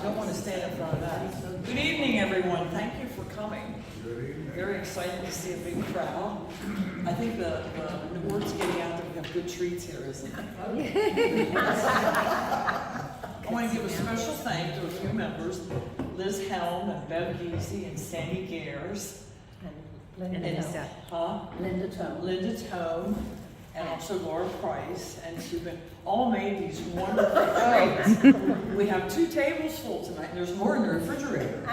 Don't want to stand in front of that. Good evening, everyone. Thank you for coming. Very excited to see a big crowd. I think the word's getting out that we have good treats here, isn't it? I want to give a special thank to a few members, Liz Helm and Bev Giese and Sandy Gares. Linda Tome, and also Laura Price, and Stephen, all made these wonderful treats. We have 2 tables full tonight, and there's more in the refrigerator.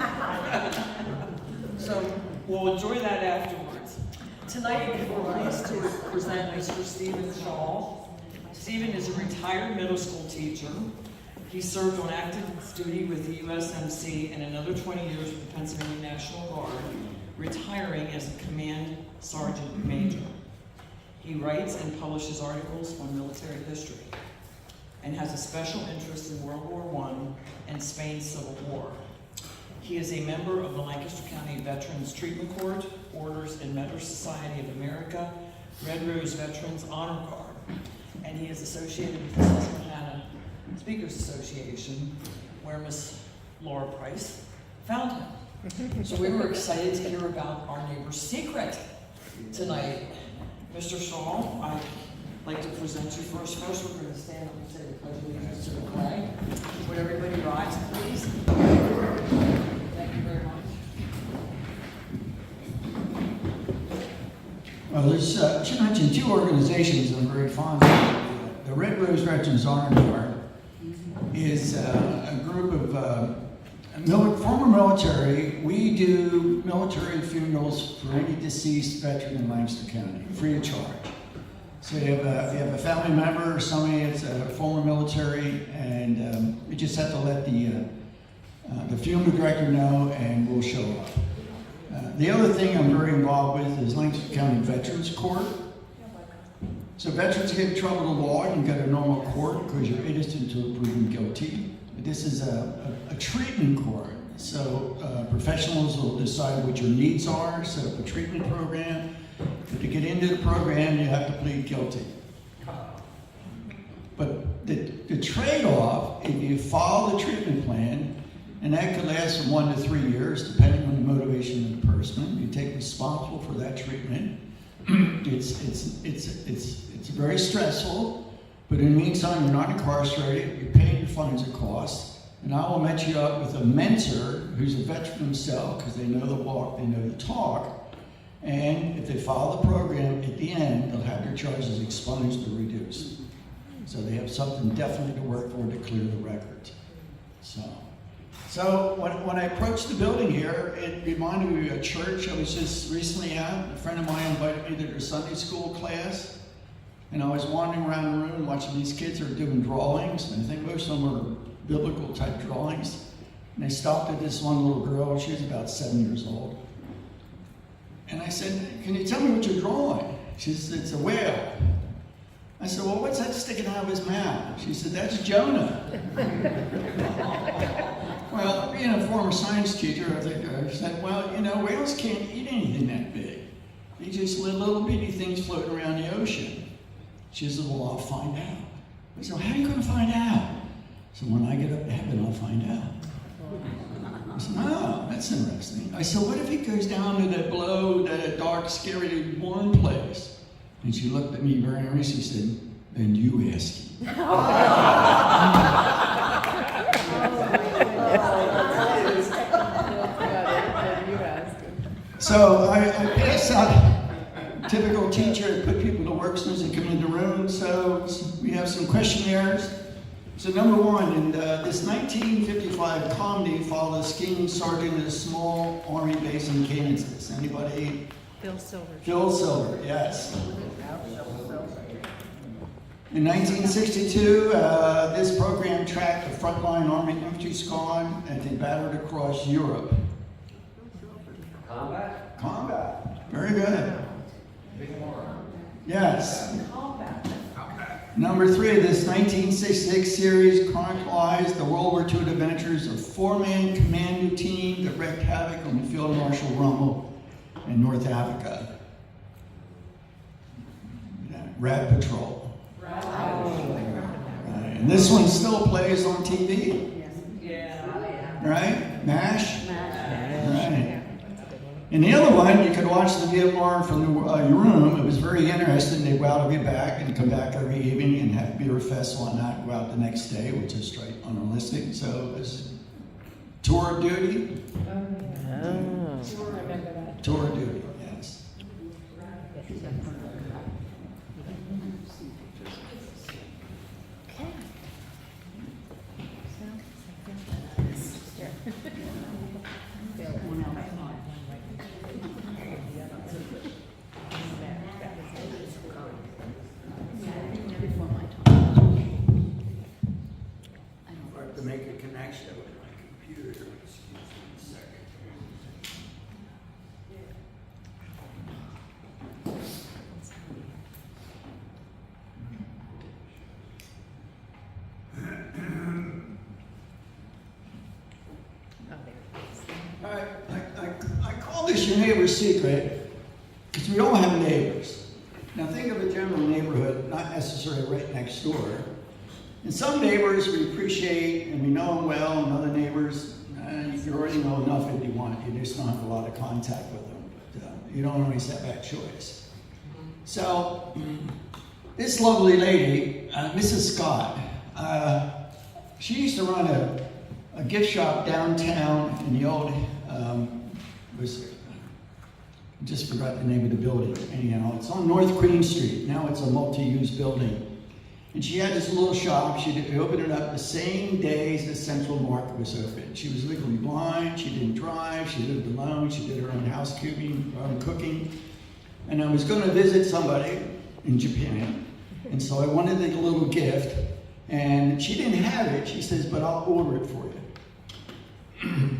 So we'll enjoy that afterwards. Tonight, we're pleased to present Mr. Stephen Shaw. Stephen is a retired middle school teacher. He served on active duty with the USMC and another 20 years with the Pennsylvania National Guard, retiring as a command sergeant major. He writes and publishes articles on military history and has a special interest in World War I and Spain's Civil War. He is a member of the Lancaster County Veterans Treatment Court, Orders and Medal Society of America, Red Rose Veterans Honor Guard, and he is associated with the Susquehanna Speakers Association, where Miss Laura Price found him. So we were excited to hear about our neighbor's secret tonight. Mr. Shaw, I'd like to present you first. First, we're going to stand up and say the Pledge of Allegiance to the flag. Would everybody rise, please? Thank you very much. Well, there's, she mentioned 2 organizations I'm very fond of. The Red Rose Veterans Honor Guard is a group of former military. We do military funerals for any deceased veteran in Lancaster County, free of charge. So you have a family member, somebody that's a former military, and we just have to let the funeral director know, and we'll show up. The other thing I'm very involved with is Lancaster County Veterans Court. So veterans get in trouble with the law, you can go to normal court because you're innocent until proven guilty. But this is a treatment court. So professionals will decide what your needs are, set up a treatment program. But to get into the program, you have to plead guilty. But the trade-off, if you follow the treatment plan, and that could last from 1 to 3 years, depending on the motivation of the person, you take responsible for that treatment. It's very stressful, but in the meantime, you're not incarcerated, you're paying your fines and costs, and I will match you up with a mentor who's a veteran himself, because they know the walk, they know the talk, and if they follow the program, at the end, they'll have their charges expunged or reduced. So they have something definitely to work for to clear the record. So when I approached the building here, it reminded me of a church I was just recently at. A friend of mine invited me to their Sunday school class, and I was wandering around the room watching these kids who are doing drawings, and I think most of them were biblical type drawings. And they stopped at this one little girl, she was about 7 years old. And I said, "Can you tell me what you're drawing?" She said, "It's a whale." I said, "Well, what's that sticking out of his mouth?" She said, "That's Jonah." Well, being a former science teacher, I said, "Well, you know, whales can't eat anything that big. They just little bitty things floating around the ocean." She said, "Well, I'll find out." I said, "How are you going to find out?" So when I get up to heaven, I'll find out. I said, "Oh, that's interesting." I said, "What if he goes down to that dark, scary, warm place?" And she looked at me very earnestly and said, "Then you ask him." So I passed out typical teacher, put people to work as soon as they come in the room. So we have some questionnaires. So number 1, in this 1955 comedy followed a scheme sergeant at a small army base in Kansas. Anybody? Phil Silver. Phil Silver, yes. In 1962, this program tracked a frontline Army infantry squad and they battered across Europe. Combat? Combat. Very good. Yes. Number 3, this 1966 series chronicles the World War II adventures of 4-man commando team that wreaked havoc on the Field Marshal Rommel in North Africa. Rat Patrol. And this one still plays on TV. Yeah. right? MASH? Right. And the other one, you could watch the VMR from your room. It was very interesting. They go out of your back and come back every evening and have beer fest and whatnot, go out the next day, which is straight unrealistic. So it was tour of duty. Tour of duty, yes. To make a connection with my computer. Excuse me a second. All right, I call this your neighbor's secret because we all have neighbors. Now think of a general neighborhood, not necessarily right next door. And some neighbors we appreciate and we know them well, and other neighbors, you already know enough if you want. You just don't have a lot of contact with them. But you don't always have that choice. So this lovely lady, Mrs. Scott, she used to run a gift shop downtown in the old, just forgot the name of the building. Anyhow, it's on North Queen Street. Now it's a multi-use building. And she had this little shop. She opened it up the same days the Central Market was open. She was legally blind. She didn't drive. She lived alone. She did her own housekeeping, her own cooking. And I was going to visit somebody in Japan. And so I wanted a little gift. And she didn't have it. She says, but I'll order it for you.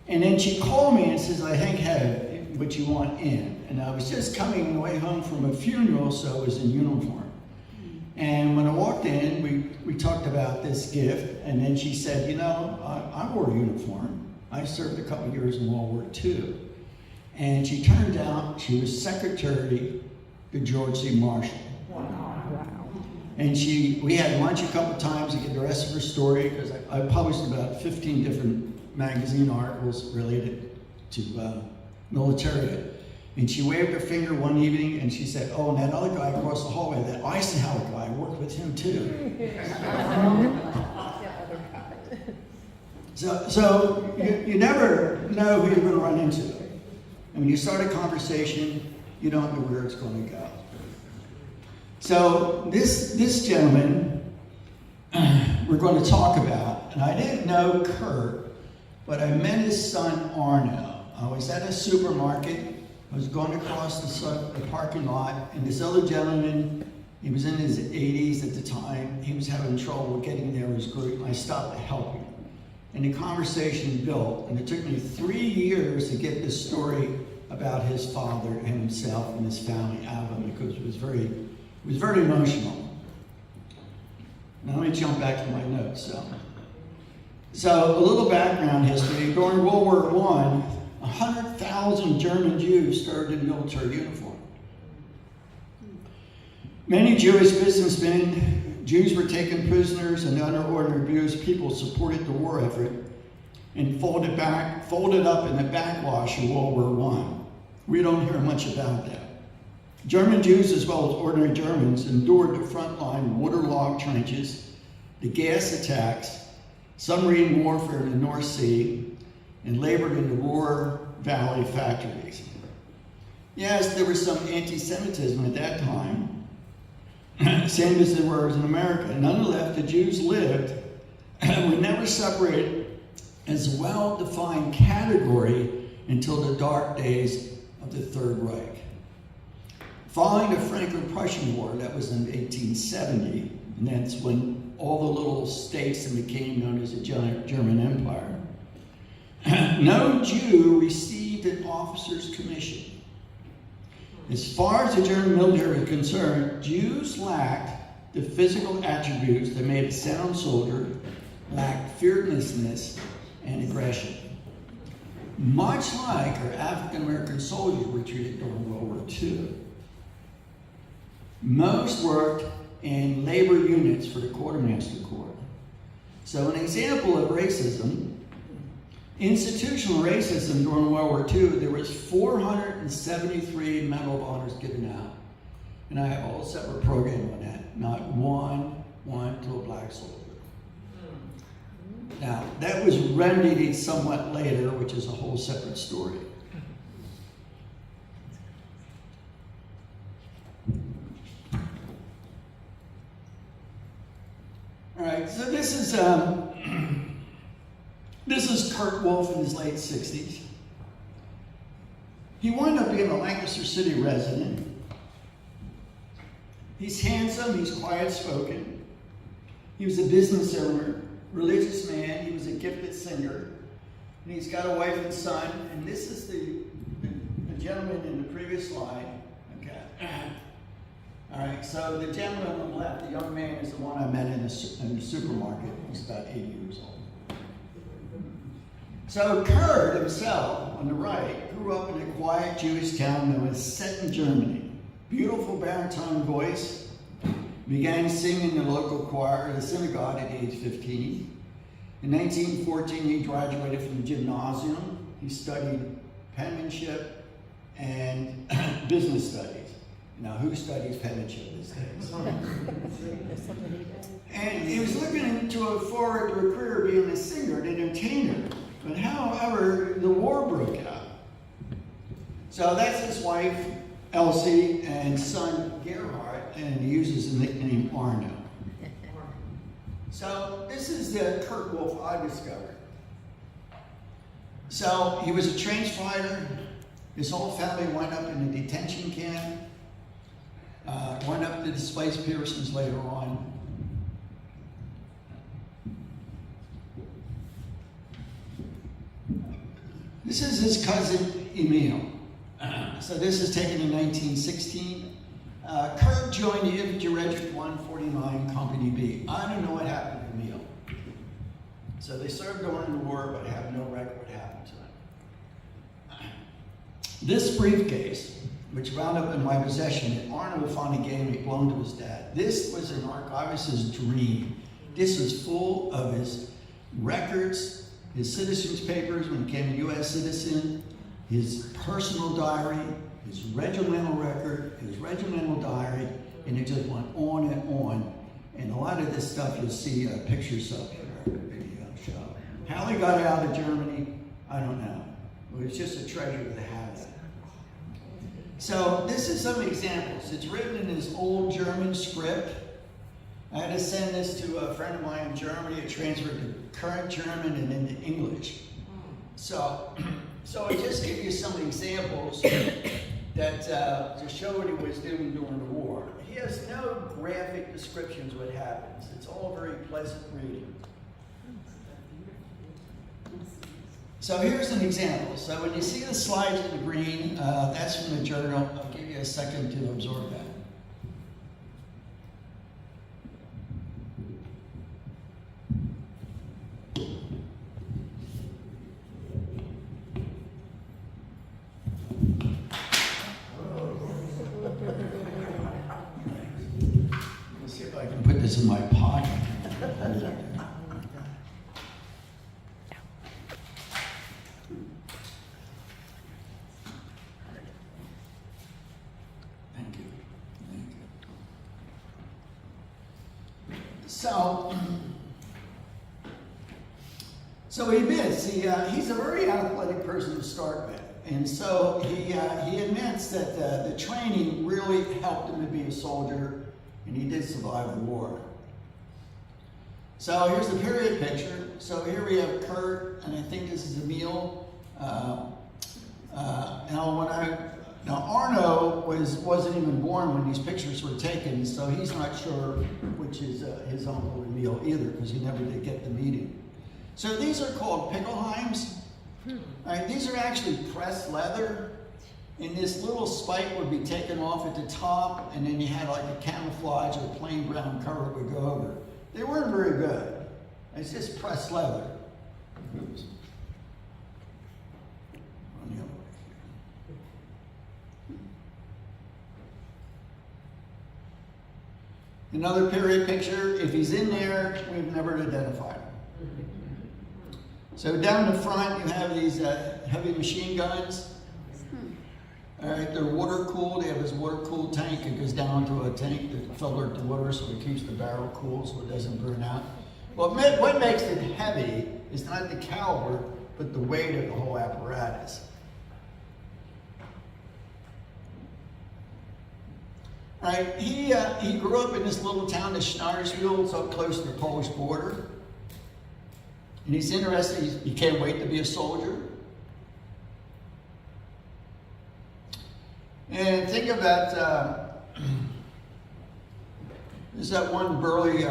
And then she called me and says, I think have what you want in. And I was just coming away home from a funeral, so I was in uniform. And when I walked in, we talked about this gift, and then she said, you know, I wore a uniform. I served a couple years in World War II. And she turned out she was secretary to George C. Marshall. Wow. And we had lunch a couple times to get the rest of her story, because I published about 15 different magazine articles related to military. And she waved her finger one evening and she said, oh, and that other guy across the hallway, that Eisenhower guy, I worked with him too. So you never know who you're going to run into. And when you start a conversation, you don't know where it's going to go. So this gentleman we're going to talk about, and I didn't know Kurt, but I met his son Arno. I was at a supermarket. I was going across the parking lot, and this other gentleman, he was in his 80s at the time, he was having trouble getting there with his group. I stopped to help him. And the conversation built, and it took me 3 years to get this story about his father and himself and his family out of him, because it was very emotional. Now let me jump back to my notes. So a little background history. During World War I, 100,000 German Jews served in military uniform. Many Jewish businessmen, Jews were taken prisoners, and other ordinary abused people supported the war effort and folded up in the backwash of World War I. We don't hear much about that. German Jews, as well as ordinary Germans, endured the frontline waterlogged trenches, the gas attacks, submarine warfare in the North Sea, and labored in the Ruhr Valley factories. Yes, there was some anti-Semitism at that time, same as there was in America. Nonetheless, the Jews lived and were never separated as a well-defined category until the dark days of the Third Reich. Following the Franco-Prussian War, that was in 1870, and that's when all the little states became known as the German Empire. No Jew received an officer's commission. As far as the German military was concerned, Jews lacked the physical attributes that made a sound soldier, lacked fearlessness and aggression. Much like our African American soldiers were treated during World War II. Most worked in labor units for the Quartermaster Corps. So an example of racism Institutional racism during World War II, there was 473 Medal of Honors given out. And I have a whole separate program on that. Not one went to a black soldier. Now, that was remedied somewhat later, which is a whole separate story. All right, so this is Kurt Wolf in his late 60s. He wound up being a Lancaster City resident. He's handsome, he's quiet-spoken. He was a business owner, religious man, he was a gifted singer, and he's got a wife and son, and this is the gentleman in the previous slide. Okay. All right, so the gentleman on the left, the young man, is the one I met in the supermarket. He's about 80 years old. So Kurt himself, on the right, grew up in a quiet Jewish town known as Setten, Germany. Beautiful baritone voice. Began singing in the local choir at a synagogue at age 15. In 1914, he graduated from the gymnasium. He studied penmanship and business studies. Now, who studies penmanship these days? And he was looking forward to a career being a singer and entertainer. But however, the war broke out. So that's his wife, Elsie, and son, Gerhard, and he uses the nickname Arno. So this is the Kurt Wolf I discovered. So he was a trench fighter. His whole family wound up in a detention camp. Went up to displaced Pearsons later on. This is his cousin, Emil. So this is taken in 1916. Kurt joined the Infantry Regiment 149, Company B. I don't know what happened to Emil. So they served during the war, but have no record what happened to him. This briefcase, which wound up in my possession, that Arno finally gave me, belonged to his dad. This was an archivist's dream. This was full of his records, his citizen's papers when he became a U.S. citizen, his personal diary, his regimental record, his regimental diary, and it just went on and on. And a lot of this stuff you'll see pictures of here, video show. How he got out of Germany, I don't know. It was just a treasure to have that. So this is some examples. It's written in this old German script. I had to send this to a friend of mine in Germany. It transferred to current German and into English. So it just gives you some examples that to show what he was doing during the war. He has no graphic descriptions of what happens. It's all very pleasant reading. So here's an example. So when you see the slides in the green, that's from the journal. I'll give you a second to absorb that. Let's see if I can put this in my pocket. So he admits he's a very athletic person to start with, and so he admits that the training really helped him to be a soldier, and he did survive the war. So here's the period picture. So here we have Kurt, and I think this is Emil. Now Arno wasn't even born when these pictures were taken, so he's not sure which is his uncle Emil either, because he never did get to meet him. So these are called Pickelheims. All right, these are actually pressed leather, and this little spike would be taken off at the top, and then you had like a camouflage or a plain brown cover would go over. They weren't very good. It's just pressed leather. Oops. On the other way here. Another period picture. If he's in there, we've never identified him. So down the front, you have these heavy machine guns. All right, they're water cooled. They have this water cooled tank. It goes down to a tank that filtered the water so it keeps the barrel cool so it doesn't burn out. Well, what makes it heavy is not the caliber, but the weight of the whole apparatus. All right, he grew up in this little town of Schneidersville. It's up close to the Polish border. And he's interested. He can't wait to be a soldier. And think about, there's that one burly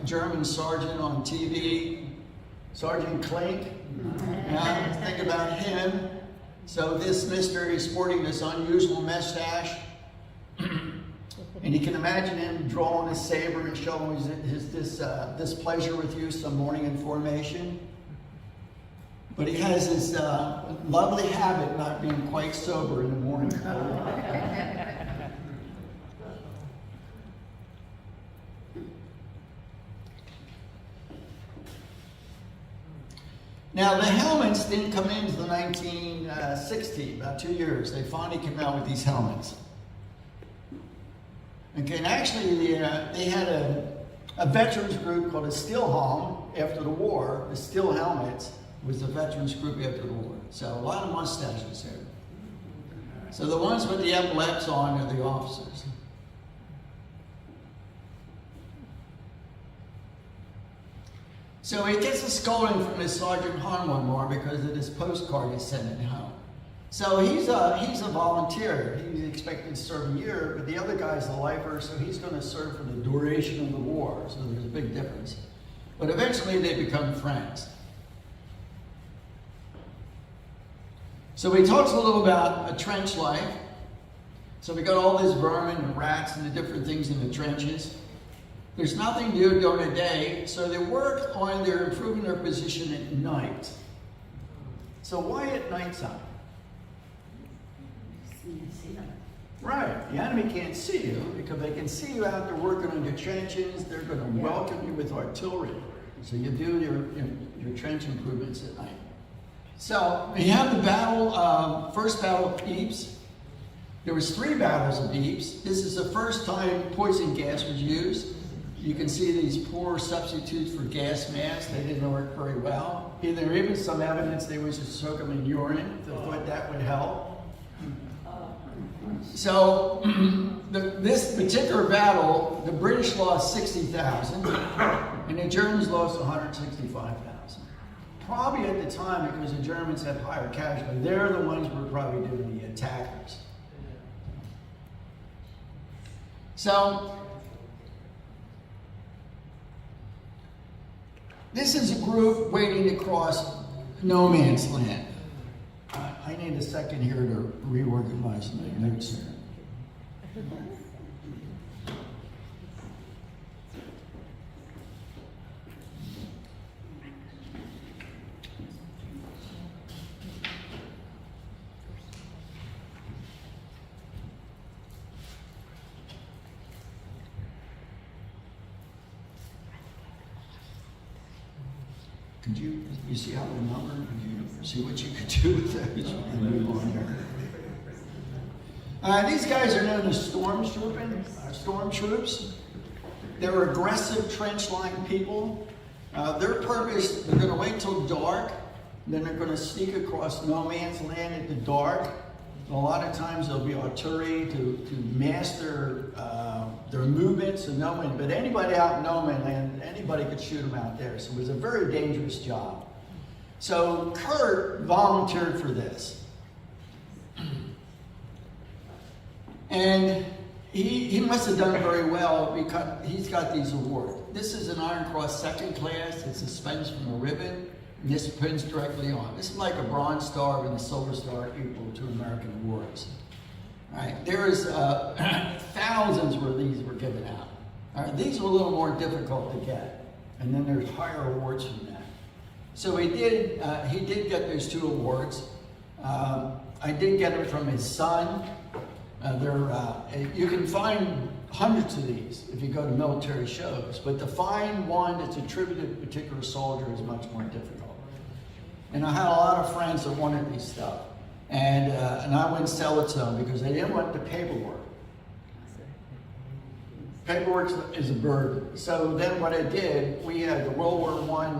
German sergeant on TV, Sergeant Klink. Yeah, think about him. So this mister is sporting this unusual mustache. And you can imagine him drawing his saber and showing his displeasure with you some morning in formation. But he has this lovely habit not being quite sober in the morning. Now, the helmets didn't come in until 1960, about 2 years. They finally came out with these helmets. Okay, and actually, they had a veterans group called a Stilhelm after the war. The Steel helmets was the veterans group after the war. So a lot of mustaches there. So the ones with the epaulets on are the officers. So he gets a scolding from his Sergeant Hahn one more because of this postcard he sent at home. So he's a volunteer. He's expected to serve a year, but the other guy's a lifer, so he's going to serve for the duration of the war. So there's a big difference. But eventually they become friends. So he talks a little about a trench life. So we got all this vermin and rats and the different things in the trenches. There's nothing to do during the day, so they work on improving their position at night. So why at nighttime? Right, the enemy can't see you because they can see you out there working on your trenches. They're going to welcome you with artillery. So you do your trench improvements at night. So we have the battle, first battle of Ypres. There was 3 battles of Ypres. This is the first time poison gas was used. You can see these poor substitutes for gas masks. They didn't work very well. There even some evidence they was just soak them in urine. They thought that would help. So this particular battle, the British lost 60,000 and the Germans lost 165,000. Probably at the time because the Germans had higher casualty. They're the ones who were probably doing the attackers. So this is a group waiting to cross no man's land. I need a second here to reorganize my notes here. Could you see how the number? Could you see what you could do with that? Move on here. These guys are known as storm troops. They're aggressive trench line people. Their purpose, they're going to wait till dark, then they're going to sneak across no man's land at the dark. A lot of times there'll be artillery to mask their movements and no man, but anybody out in no man's land, anybody could shoot them out there. So it was a very dangerous job. So Kurt volunteered for this. And he must have done very well because he's got these awards. This is an Iron Cross second class. It suspends from a ribbon. And this pins directly on. This is like a Bronze Star and a Silver Star equal to American awards. All right, there is thousands where these were given out. All right, these are a little more difficult to get, and then there's higher awards from that. So he did get those 2 awards. I did get them from his son. You can find hundreds of these if you go to military shows, but to find one that's attributed to a particular soldier is much more difficult. And I had a lot of friends that wanted these stuff. And I wouldn't sell it to them because they didn't want the paperwork. Paperwork is a burden. So then what I did, we had the World War I,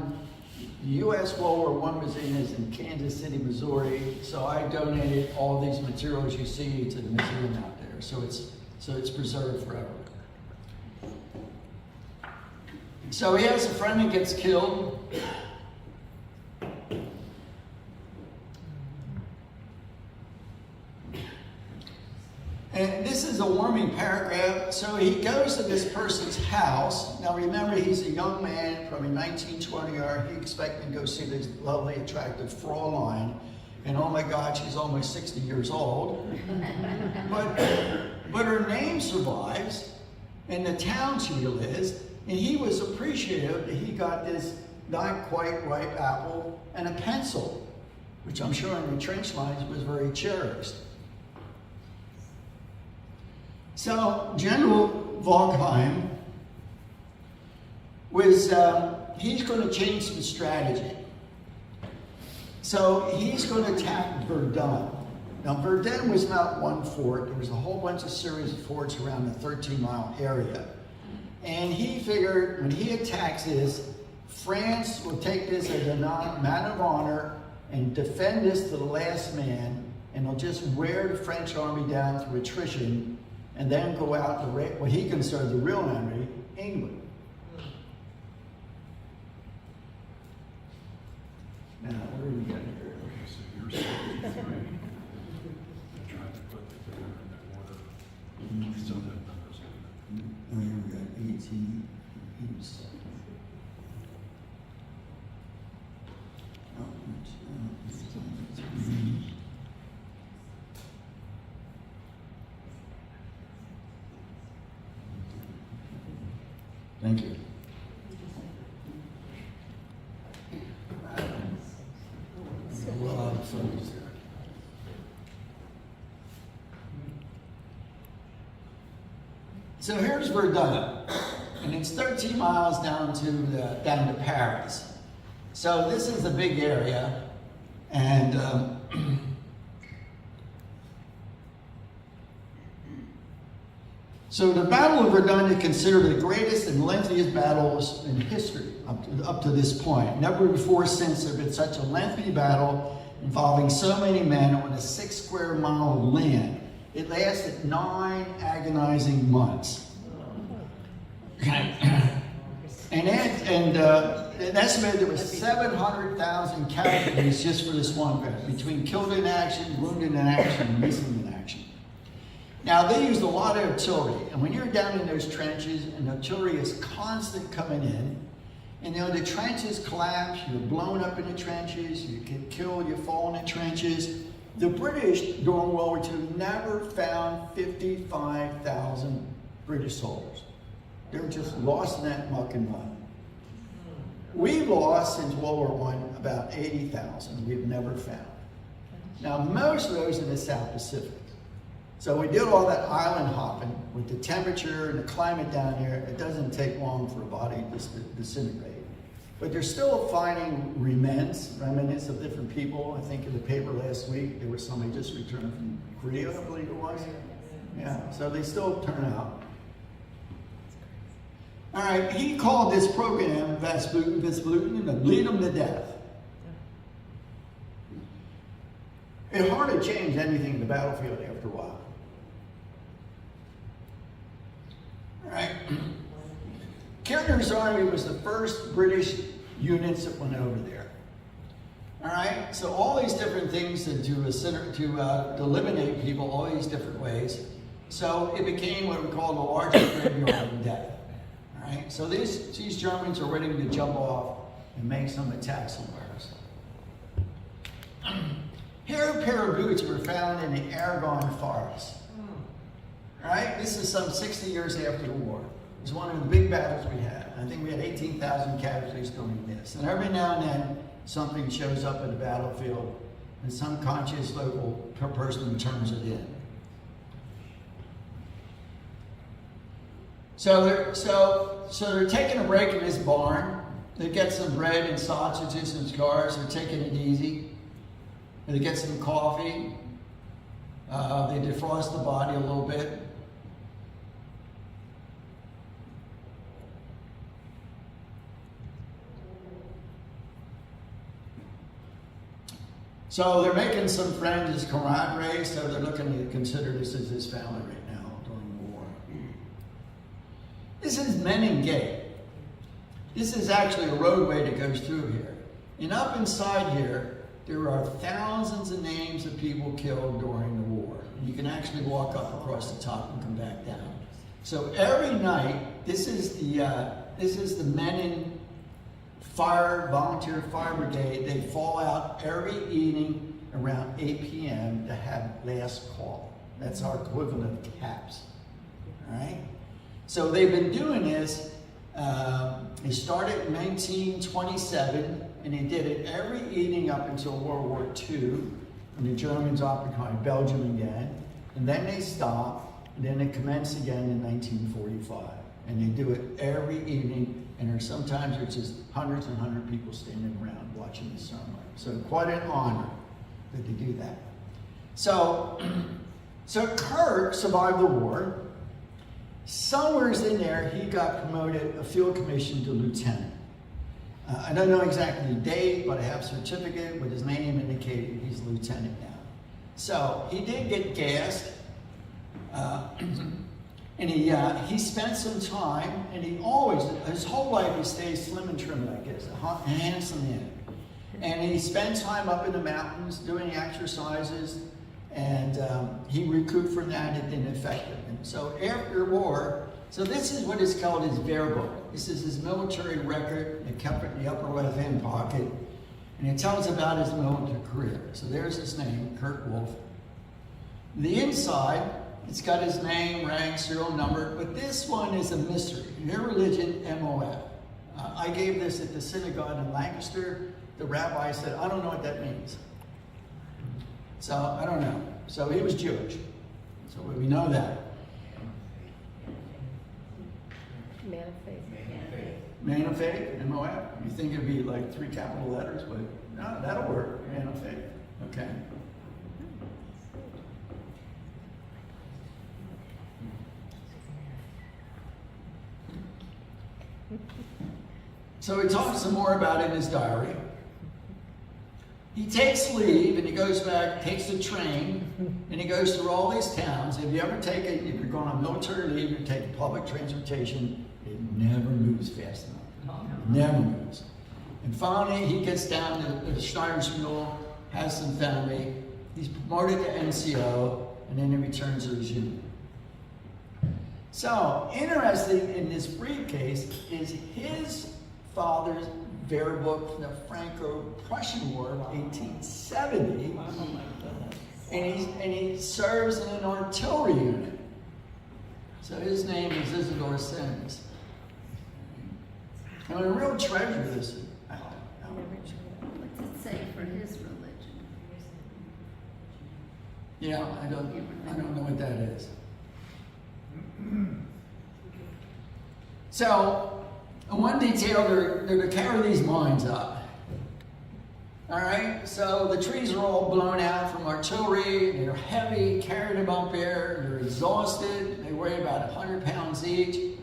the U.S. World War I museum in Kansas City, Missouri. So I donated all these materials you see to the museum out there. So it's preserved forever. So he has a friend that gets killed. And this is a warming paragraph. So he goes to this person's house. Now remember, he's a young man, probably 19, 20 years. He expecting to go see this lovely, attractive Fraulein. And oh my God, she's almost 60 years old. But her name survives, and the town she lives. And he was appreciative that he got this not quite ripe apple and a pencil, which I'm sure in the trench lines was very cherished. So General Volkheim was, he's going to change some strategy. So he's going to attack Verdun. Now Verdun was not one fort. There was a whole bunch of series of forts around the 13-mile area. And he figured when he attacks this, France will take this as a man of honor and defend this to the last man, and they'll just wear the French army down through attrition, and then go out to what he considered the real enemy, England. Now, where do we get here? So you're saying trying to put the in order. So that numbers. Oh, here we got 18. Oops. Thank you. So here's Verdun, and it's 13 miles down to Paris. So this is a big area, and so the Battle of Verdun is considered the greatest and lengthiest battles in history up to this point. Never before since there been such a lengthy battle involving so many men on a 6 square mile of land. It lasted 9 agonizing months. And it estimated there was 700,000 casualties just for this one battle, between killed in action, wounded in action, and missing in action. Now, they used a lot of artillery, and when you're down in those trenches and the artillery is constant coming in, and the trenches collapse, you're blown up in the trenches, you get killed, you fall in the trenches. The British, during World War II, never found 55,000 British soldiers. They were just lost in that muck and mud. We've lost, since World War I, about 80,000 we've never found. Now, most of those in the South Pacific. So we did all that island hopping with the temperature and the climate down here. It doesn't take long for a body to disintegrate. But they're still finding remnants of different people. I think in the paper last week, there was somebody just returned from Korea, I believe it was. Yeah, so they still turn out. All right, he called this program Vesputin to bleed them to death. It hardly changed anything in the battlefield after a while. All right. Kitchener's army was the first British units that went over there. All right, so all these different things to eliminate people, all these different ways. So it became what we call the largest graveyard of death. All right, so these Germans are ready to jump off and make some attacks somewhere. Here, a pair of boots were found in the Aragon forest. All right, this is some 60 years after the war. It was one of the big battles we had. I think we had 18,000 casualties during this. And every now and then, something shows up at the battlefield, and some conscious local person turns it in. So they're taking a break in this barn, They get some bread and sausages and cigars. They're taking it easy. They get some coffee. They defrost the body a little bit. So they're making some friends as camaraderie, so they're looking to consider this as his family right now during the war. This is Menin Gate. This is actually a roadway that goes through here. And up inside here, there are thousands of names of people killed during the war. You can actually walk up across the top and come back down. So every night, this is the Menin volunteer fire brigade. They fall out every evening around 8 p.m. to have last call. That's our equivalent of CAPS. All right? So they've been doing this. They started in 1927, and they did it every evening up until World War II, when the Germans occupied Belgium again. And then they stopped, and then they commenced again in 1945. And they do it every evening, and there's sometimes there's just hundreds and hundreds of people standing around watching the ceremony. So quite an honor that they do that. So Kurt survived the war. Somewhere in there, he got promoted a field commission to lieutenant. I don't know exactly the date, but I have a certificate with his name indicated he's a lieutenant now. So he did get gassed, and he spent some time, and he always, his whole life, he stays slim and trim like this, a handsome man. And he spent time up in the mountains doing exercises, and he recouped from that. It didn't affect him. And so after war, so this is what is called his Wehrbuch. This is his military record. They kept it in the upper left-hand pocket, and it tells about his military career. So there's his name, Kurt Wolf. The inside, it's got his name, rank, serial number, but this one is a mystery. Their religion, MOF. I gave this at the synagogue in Lancaster. The rabbi said, I don't know what that means. So I don't know. So he was Jewish. So we know that. Man of faith. Man of faith, MOF. You think it'd be like 3 capital letters, but no, that'll work. Man of faith. Okay. So he talks some more about it in his diary. He takes leave and he goes back, takes the train, and he goes through all these towns. If you ever take it, if you're going on military leave, you take public transportation, it never moves fast enough. It never moves. And finally, he gets down to the Schneidersmühl, has some family. He's promoted to NCO, and then he returns to his unit. So, interesting in this briefcase is his father's Wehrbuch from the Franco-Prussian War of 1870, and he serves in an artillery unit. So his name is Isidore Sims. And a real treasure this. What's it say for his religion? Yeah, I don't know what that is. So, one detail, they're to carry these mines up. All right, so the trees are all blown out from artillery. They're heavy, carried them up there. They're exhausted. They weigh about 100 pounds each.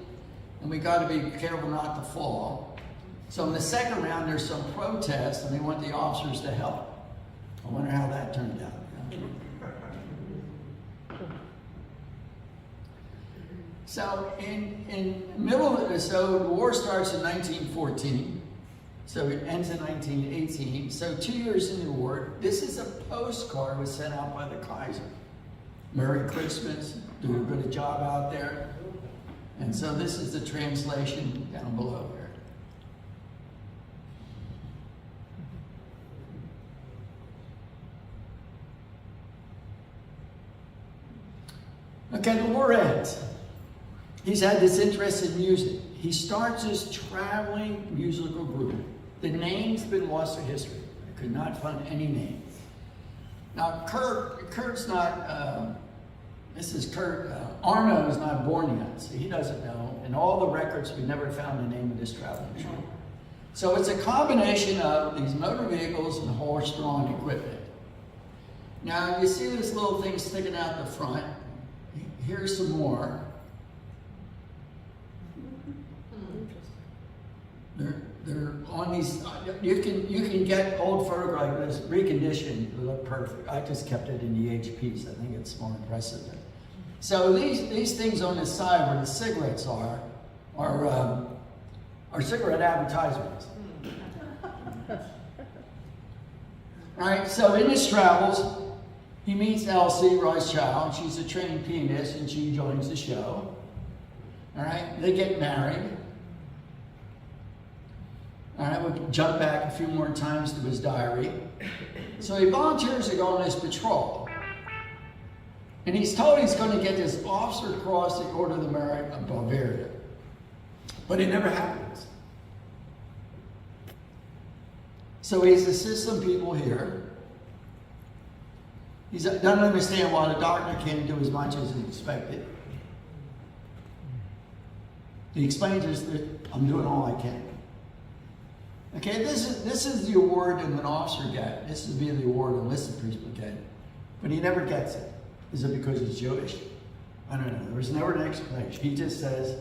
And we got to be careful not to fall. So in the second round, there's some protests, and they want the officers to help. I wonder how that turned out. So in middle of so the war starts in 1914, so it ends in 1918. So 2 years into the war, this is a postcard was sent out by the Kaiser. Merry Christmas, do a good job out there. And so this is the translation down below here. Okay, the war ends. He's had this interest in music. He starts his traveling musical group. The name's been lost to history. I could not find any name. Now, Kurt's not, this is Kurt, Arno is not born yet, so he doesn't know. In all the records, we never found the name of this traveling group. So it's a combination of these motor vehicles and horse-drawn equipment. Now, you see this little thing sticking out the front. Here's some more. They're on these. You can get old photographs like this reconditioned. They look perfect. I just kept it in the HPs. I think it's more impressive. So these things on the side where the cigarettes are cigarette advertisements. All right. So in his travels, he meets Elsie Rothschild. She's a trained pianist, and she joins the show. All right. They get married. All right, we'll jump back a few more times to his diary. So he volunteers to go on this patrol. And he's told he's going to get this officer across the Order of the Merit of Bavaria. But it never happens. So he's assisted some people here. He doesn't understand why the doctor can't do as much as he expected. He explains that I'm doing all I can. Okay, this is the award that an officer gets. This would be the award a enlisted priest would get. But he never gets it. Is it because he's Jewish? I don't know. There was never an explanation. He just says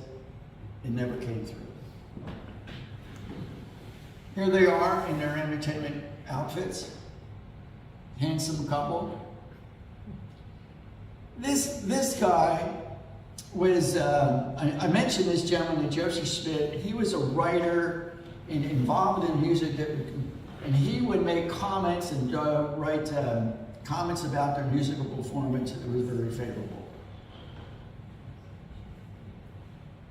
it never came through. Here they are in their entertainment outfits. Handsome couple. This guy was, I mentioned this gentleman, Joseph Smith. He was a writer and involved in music, and he would make comments and write comments about their musical performance that was very favorable.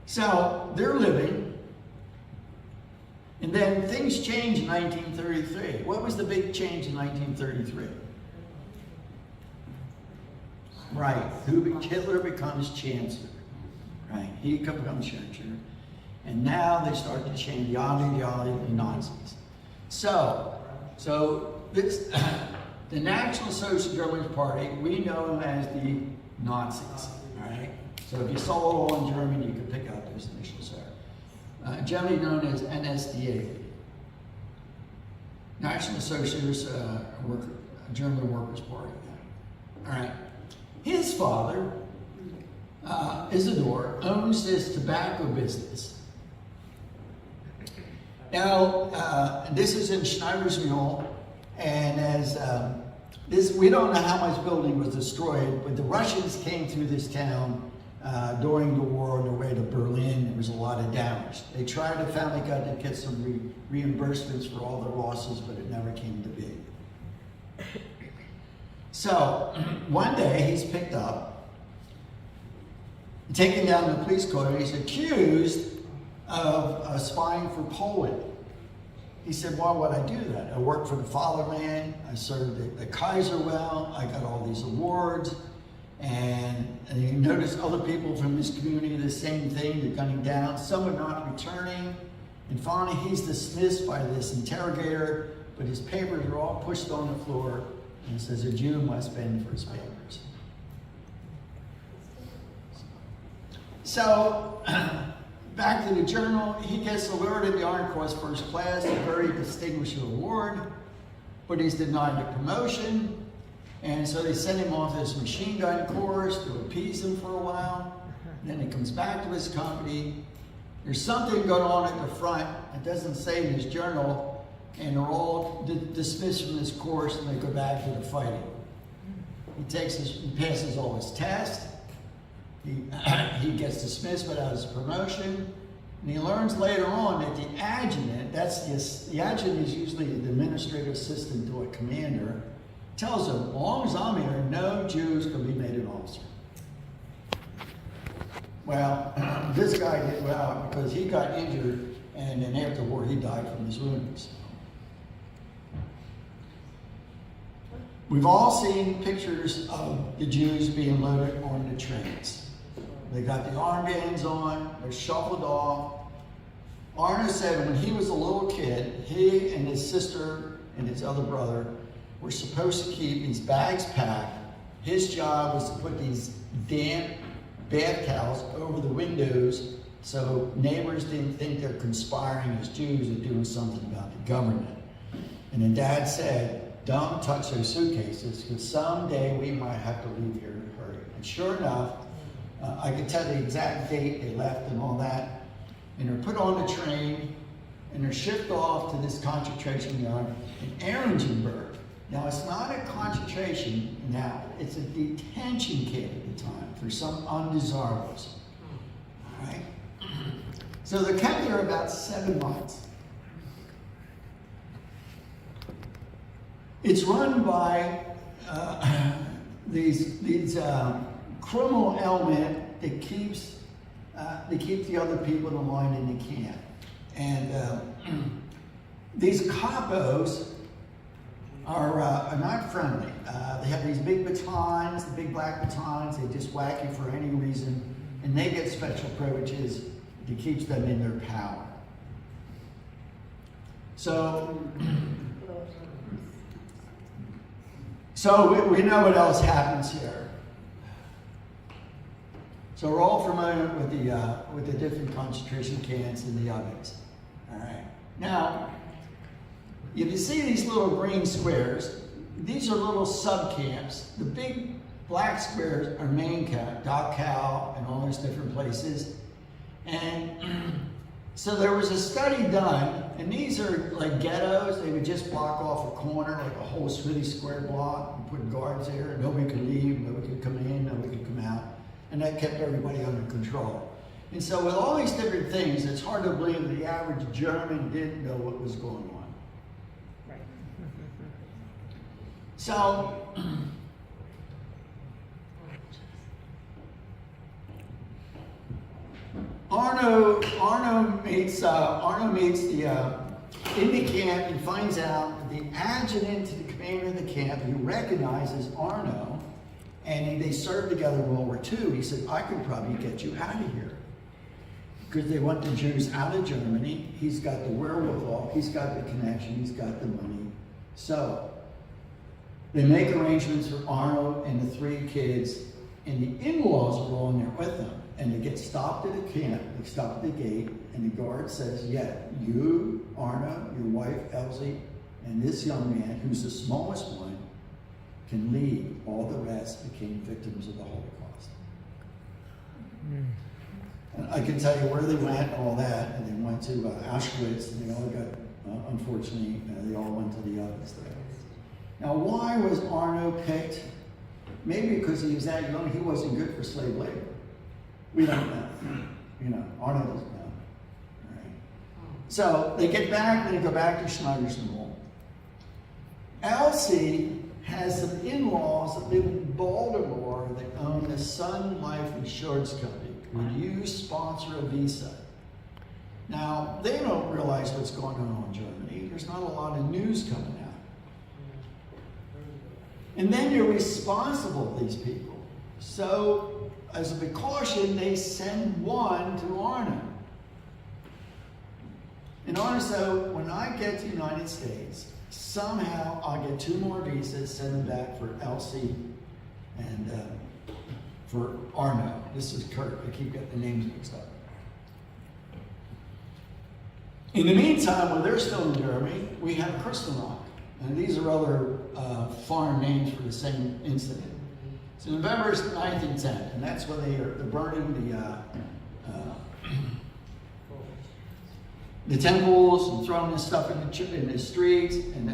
So they're living, and then things change in 1933. What was the big change in 1933? Right, Hitler becomes chancellor. Right, he becomes chancellor. And now they start to change the ideology of the Nazis. So this, the National Socialist German Party, we know them as the Nazis. All right. So if you saw it all in German, you could pick out those initials there. Generally known as NSDAP, National Socialist German Workers' Party. All right. His father, Isidore, owns this tobacco business. Now, this is in Schneidersmühl, and as we don't know how much building was destroyed, but the Russians came through this town during the war on their way to Berlin. There was a lot of damage. They tried to finally get some reimbursements for all the losses, but it never came to be. So one day he's picked up, taken down to the police court, and he's accused of spying for Poland. He said, why would I do that? I worked for the fatherland, I served the Kaiser well, I got all these awards, and you notice other people from this community, the same thing, they're gunning down, some are not returning, and finally he's dismissed by this interrogator, but his papers are all pushed on the floor, and it says a Jew must bend for his papers. So, back to the journal, he gets awarded the Iron Cross First Class, a very distinguished award, but he's denied the promotion, and so they send him off this machine gun course to appease him for a while. Then he comes back to his company. There's something going on at the front. It doesn't say in his journal, and they're all dismissed from this course, and they go back to the fighting. He passes all his tests. He gets dismissed without his promotion, and he learns later on that the adjutant, the adjutant is usually the administrative assistant to a commander, tells him, as long as I'm here, no Jews can be made an officer. Well, this guy did well because he got injured, and then after the war he died from his wounds. We've all seen pictures of the Jews being loaded on the trains. They got the armbands on, they're shuffled off. Arno said when he was a little kid, he and his sister and his other brother were supposed to keep these bags packed. His job was to put these damp bath towels over the windows So neighbors didn't think they're conspiring as Jews or doing something about the government. And then Dad said, don't touch those suitcases, because someday we might have to leave here in a hurry. And sure enough, I can tell the exact date they left and all that. And they're put on the train, and they're shipped off to this concentration yard in Ehrenberg. Now, it's not a concentration now, it's a detention camp at the time for some undesirables. All right? So they're kept there about 7 months. It's run by these criminal element that keeps the other people in line in the camp. And these capos are not friendly. They have these big batons, the big black batons. They just whack you for any reason, and they get special privileges that keeps them in their power. So we know what else happens here. So we're all familiar with the different concentration camps and the ovens. All right. Now, if you see these little green squares, these are little sub-camps. The big black squares are main camp, Dachau, and all those different places. And so there was a study done, and these are like ghettos. They would just block off a corner, like a whole city square block, and put guards there. Nobody could leave, nobody could come in, nobody could come out. And that kept everybody under control. And so with all these different things, it's hard to believe that the average German didn't know what was going on. Right. So, Arno meets in the camp and finds out the adjutant to the commander of the camp, who recognizes Arno, and they served together in World War II. He said, I could probably get you out of here. Because they want the Jews out of Germany. He's got the wherewithal, he's got the connection, he's got the money. So, they make arrangements for Arno and the 3 kids, and the in-laws are all in there with them. And they get stopped at the camp, they stop at the gate, and the guard says, yeah, you, Arno, your wife, Elsie, and this young man, who's the smallest one, can leave. All the rest became victims of the Holocaust. And I can tell you where they went and all that, and they went to Auschwitz, and they all got, unfortunately, they all went to the ovens there. Now, why was Arno picked? Maybe because he was that young, he wasn't good for slave labor. We don't know. Arno doesn't know. All right. So they get back, and they go back to Schneider's Knoll. Elsie has some in-laws that live in Baltimore that own the Sun Life Insurance Company. Would you sponsor a visa? Now, they don't realize what's going on in Germany. There's not a lot of news coming out. And then you're responsible for these people. So, as a precaution, they send one to Arno. And Arno said, when I get to the United States, somehow I'll get 2 more visas, send them back for Elsie and for Arno. This is Kurt. I keep getting the names mixed up. In the meantime, when they're still in Germany, we have Kristallnacht. And these are other foreign names for the same incident. So November 9th and 10th, and that's when they're burning the temples and throwing this stuff in the streets and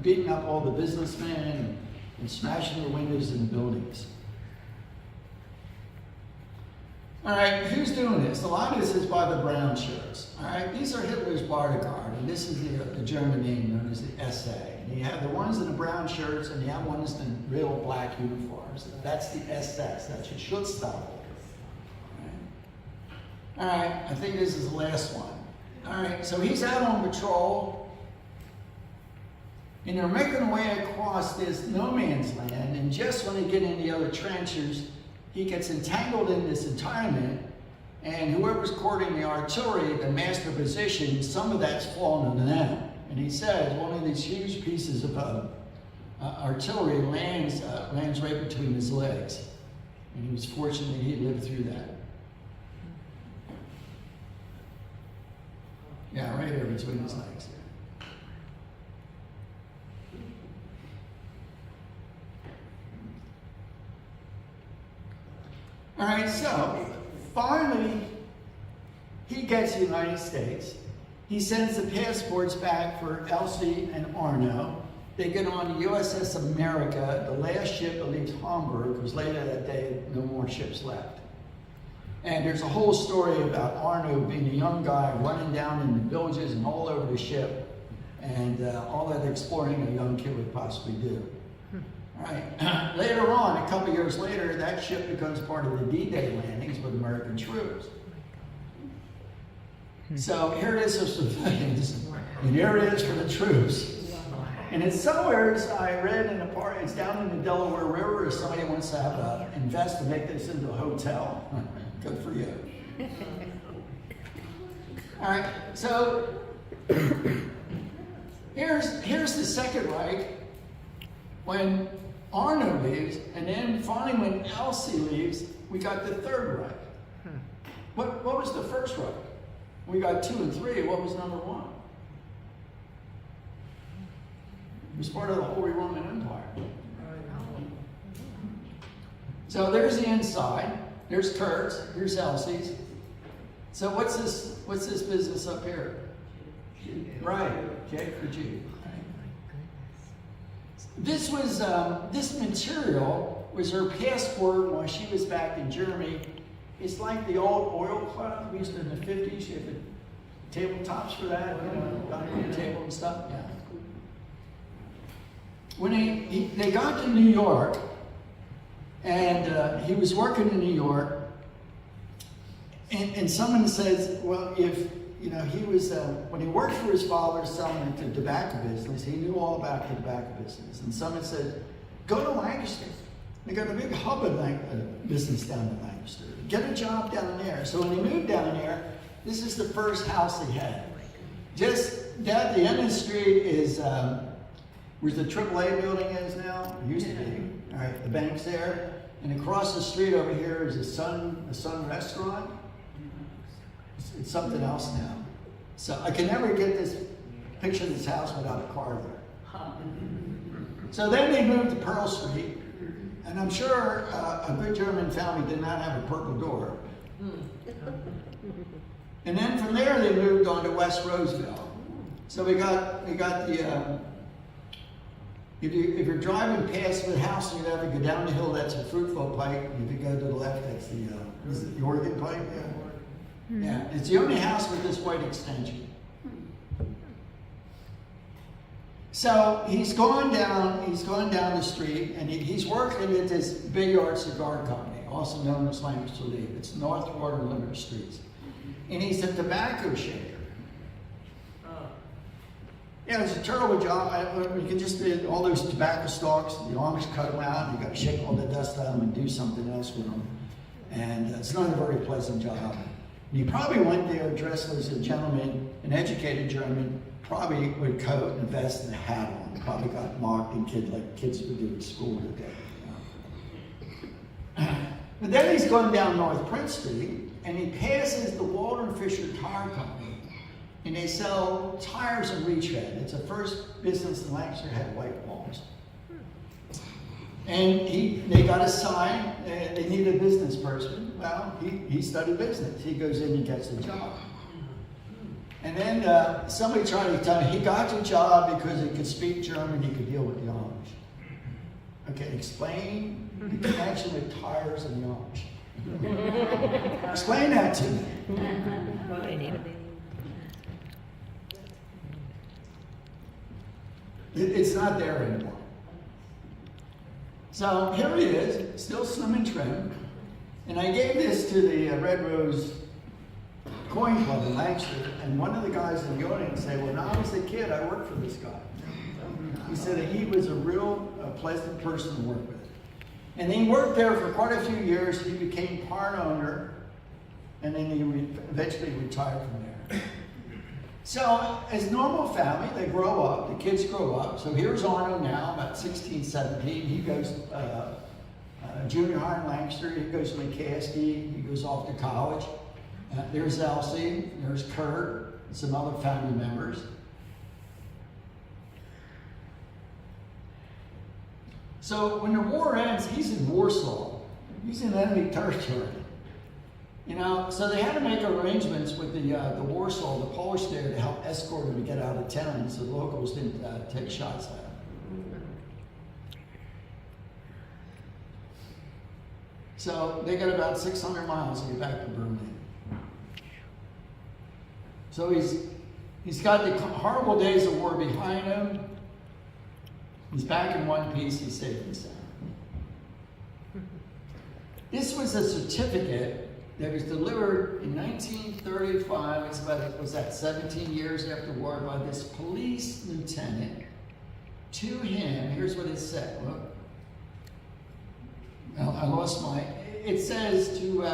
beating up all the businessmen and smashing the windows in the buildings. All right, who's doing this? A lot of this is by the brown shirts. All right, these are Hitler's bodyguard, and this is the German name known as the SA. And you have the ones in the brown shirts, and you have ones in real black uniforms. That's the SS. That's your Schutzstaffel. All right, I think this is the last one. All right, so he's out on patrol, and they're making their way across this no man's land, and just when they get in the other trenches, he gets entangled in this entanglement, and whoever's courting the artillery, the master position, some of that's fallen on them. And he says one of these huge pieces of artillery lands right between his legs. And he was fortunate he lived through that. Yeah, right here between his legs. All right, so finally, he gets to the United States. He sends the passports back for Elsie and Arno. They get on the USS America, the last ship that leaves Hamburg, because later that day, no more ships left. And there's a whole story about Arno being a young guy running down in the villages and all over the ship, and all that exploring a young kid would possibly do. All right. Later on, a couple years later, that ship becomes part of the D-Day landings with American troops. So here it is for civilians, and here it is for the troops. And it's somewhere, I read in a part, it's down in the Delaware River, if somebody wants to have invest to make this into a hotel. Good for you. All right, so here's the Second Reich when Arno leaves, and then finally when Elsie leaves, we got the Third Reich. What was the First Reich? We got 2 and 3. What was number 1? It was part of the Holy Roman Empire. So there's the inside. There's Kurt's. Here's Elsie's. So what's this business up here? Right. J for G. This was this material was her passport while she was back in Germany. It's like the old oil club we used to in the 50s. You had the tabletops for that, dining room table and stuff. Yeah. When they got to New York, and he was working in New York, and someone says, well, if he was when he worked for his father selling the tobacco business, he knew all about the tobacco business. And someone said, go to Lancaster. They got a big hub of business down in Lancaster. Get a job down there. So when he moved down there, this is the first house he had. Just at the end of the street is where the AAA building is now. It used to be. All right, the bank's there. And across the street over here is the Sun restaurant. It's something else now. So I can never get this picture of this house without a car there. So then they moved to Pearl Street. And I'm sure a good German family did not have a purple door. And then from there they moved on to West Roseville. So we got the if you're driving past the house and you have to go down the hill, that's a Fruitville Pike. If you go to the left, that's the Oregon Pike. Yeah. Yeah, it's the only house with this white extension. So he's gone down the street, and he's working at this Billiard Cigar Company, also known as Lancaster Leaf. It's North Water Limerick Streets. And he's a tobacco shaker. Yeah, it's a terrible job. You can just do all those tobacco stalks, the Amish cut them out, and you got to shake all the dust out of them and do something else with them. And it's not a very pleasant job. And he probably went there dressed as a gentleman, an educated German, probably with a coat and a vest and a hat on. Probably got mocked and kids would do at school today. But then he's going down North Prince Street, and he passes the Walter Fisher Tire Company, and they sell tires and retread. It's the first business in Lancaster that had white walls. And they got a sign, they need a business person. Well, he studied business. He goes in and gets the job. And then somebody tried to tell me he got the job because he could speak German, he could deal with the Amish. Okay, explain the connection with tires and the Amish. Explain that to me. It's not there anymore. So here he is, still slim and trim. And I gave this to the Red Rose Coin Club in Lancaster, and one of the guys in the audience said, well, when I was a kid, I worked for this guy. He said that he was a real pleasant person to work with. And he worked there for quite a few years. He became part owner, and then he eventually retired from there. So, as normal family, they grow up, the kids grow up. So here's Arno now, about 16, 17. He goes junior high in Lancaster. He goes to McCaskey. He goes off to college. There's Elsie. There's Kurt. some other family members. So when the war ends, he's in Warsaw. He's in enemy territory. You know, so they had to make arrangements with the Warsaw, the Polish there, to help escort him to get out of town so the locals didn't take shots at him. So they got about 600 miles to get back to Berlin. So he's got the horrible days of war behind him. He's back in one piece, he's safe and sound. This was a certificate that was delivered in 1935, was that 17 years after war, by this police lieutenant to him. Here's what it said. Look. I lost it says to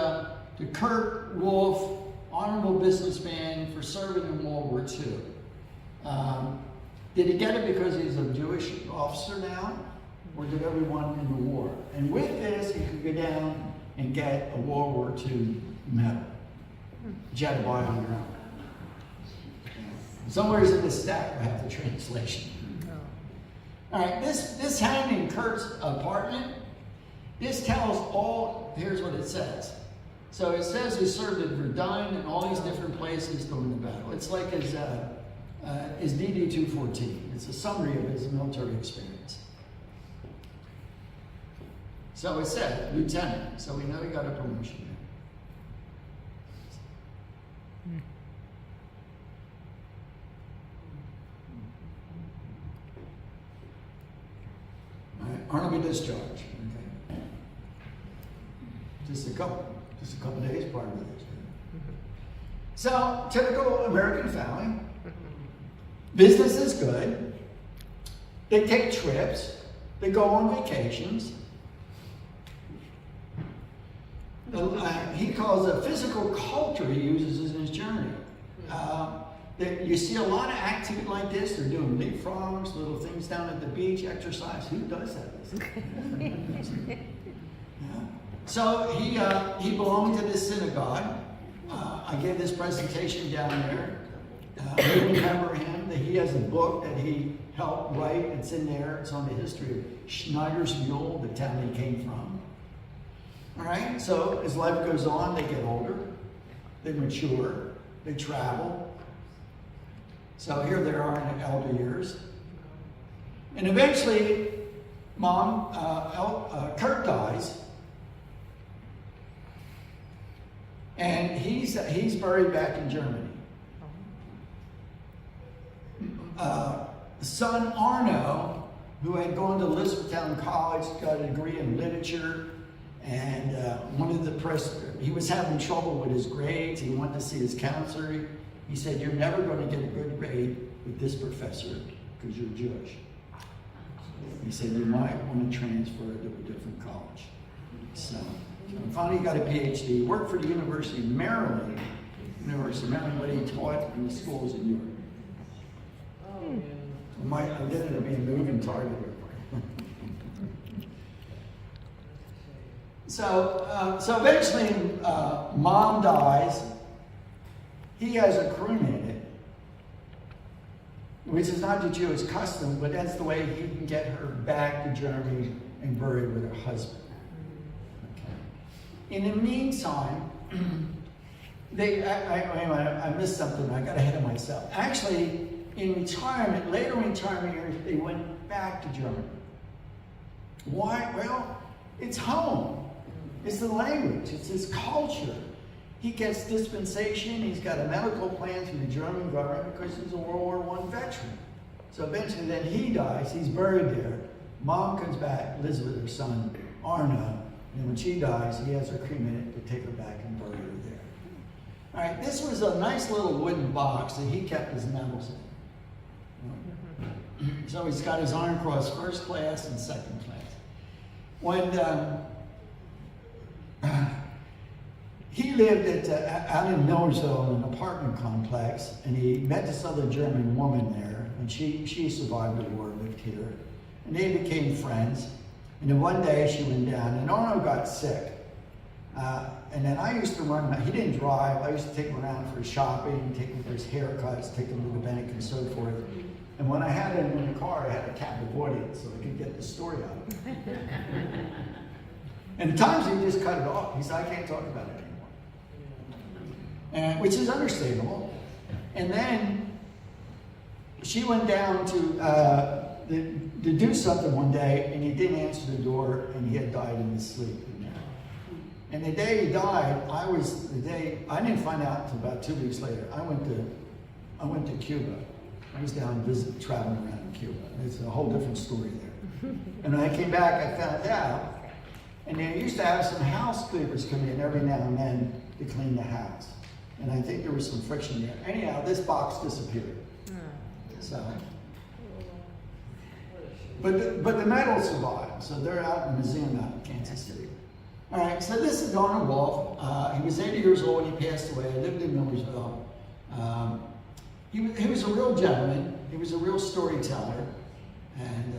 Kurt Wolf, honorable businessman for serving in World War II. Did he get it because he's a Jewish officer now? Or did everyone in the war? And with this, he could go down and get a World War II medal. Which you had to buy on your own. Somewhere in this stack, I have the translation. All right, this hanged in Kurt's apartment. This tells all, here's what it says. So it says he served at Verdun and all these different places during the battle. It's like his DD-214. It's a summary of his military experience. So it said lieutenant, so we know he got a promotion. All right, honorable discharge. Okay. Just a couple days prior to this. So, typical American family. Business is good. They take trips. They go on vacations. He calls it a physical culture he uses in his journey. You see a lot of activity like this. They're doing leapfrogs, little things down at the beach, exercise. Who does that? Yeah. So he belonged to this synagogue. I gave this presentation down there. You remember him, that he has a book that he helped write. It's in there. It's on the history of Schneider's Mule, the town he came from. All right, so as life goes on, they get older, they mature, they travel. So here they are in the elder years. And eventually, Kurt dies. And he's buried back in Germany. Son Arno, who had gone to Elizabethtown College, got a degree in literature, and he was having trouble with his grades. He wanted to see his counselor. He said, "You're never going to get a good grade with this professor because you're Jewish." He said, "You might want to transfer to a different college." So finally he got a PhD. He worked for the University of Maryland, but he taught in the schools in Europe. I ended up being a moving target. So eventually, mom dies. He has her cremated, which is not the Jewish custom, but that's the way he can get her back to Germany and buried with her husband. Okay. In the meantime, I missed something. I got ahead of myself. Actually, later in retirement years, they went back to Germany. Why? Well, it's home. It's the language. It's his culture. He gets dispensation. He's got a medical plan through the German government because he's a World War I veteran. So eventually then he dies. He's buried there. Mom comes back, lives with her son, Arno. And when she dies, he has her cremated to take her back and bury her there. All right, this was a nice little wooden box that he kept his medals in. So he's got his Iron Cross first class and second class. When he lived out in Millersville in an apartment complex, and he met this other German woman there, and she survived the war, lived here, and they became friends. And then one day she went down, and Arno got sick. And then I used to run, he didn't drive, I used to take him around for his shopping, take him for his haircuts, take him to the bank and so forth. And when I had him in the car, I had a captive audience so I could get the story out. And at times he just cut it off. He said, I can't talk about it anymore. And, which is understandable. And then she went down to do something one day, and he didn't answer the door, and he had died in his sleep. And the day he died, I didn't find out until about 2 weeks later. I went to Cuba. I was down traveling around in Cuba. It's a whole different story there. And when I came back, I found out. And they used to have some house cleaners come in every now and then to clean the house. And I think there was some friction there. Anyhow, this box disappeared. So, but the medal survived. So they're out in the museum out in Kansas City. All right, so this is Donald Wolf. He was 80 years old when he passed away. He lived in Millersville. He was a real gentleman. He was a real storyteller. And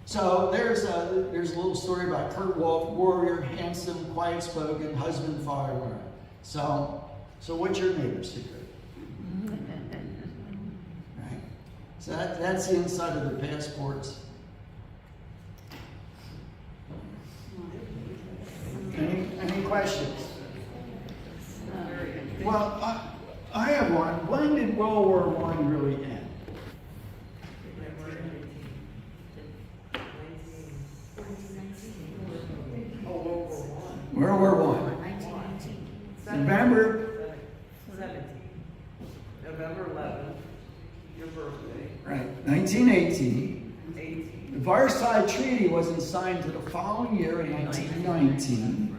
so there's a little story about Kurt Wolf, warrior, handsome, quiet-spoken, husband, father. So what's your neighbor's secret? Right. So that's the inside of their passports. Any questions? Well, I have one. When did World War I really end? World War I. November 17. November 11th, your birthday. Right, 1918. 18. The Versailles Treaty wasn't signed until the following year in 1919.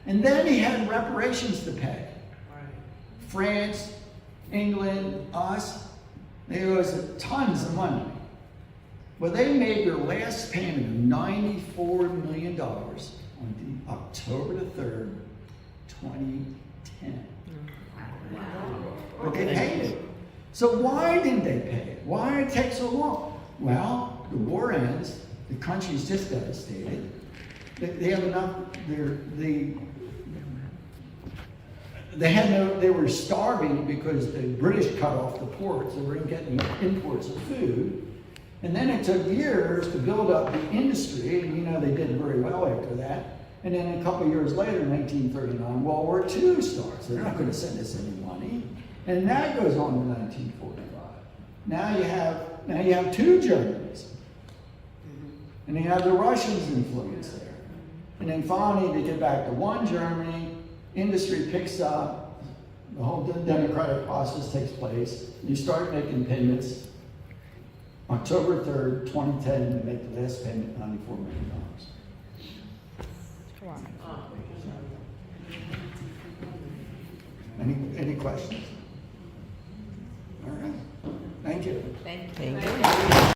And then he had reparations to pay. Right. France, England, us, they owe us tons of money. Well, they made their last payment of $94 million on October the 3rd, 2010. But they paid it. So why didn't they pay it? Why did it take so long? Well, the war ends, the country's just devastated. They have enough, they were starving because the British cut off the ports. They weren't getting imports of food. And then it took years to build up the industry, and they did very well after that. And then a couple of years later, in 1939, World War II starts. They're not going to send us any money. And that goes on to 1945. Now you have two Germanys. And you have the Russians' influence there. And then finally, they get back to one Germany, industry picks up, the whole democratic process takes place, you start making payments. October 3rd, 2010, they make the last payment, $94 million. Any questions? All right. Thank you. Thank you.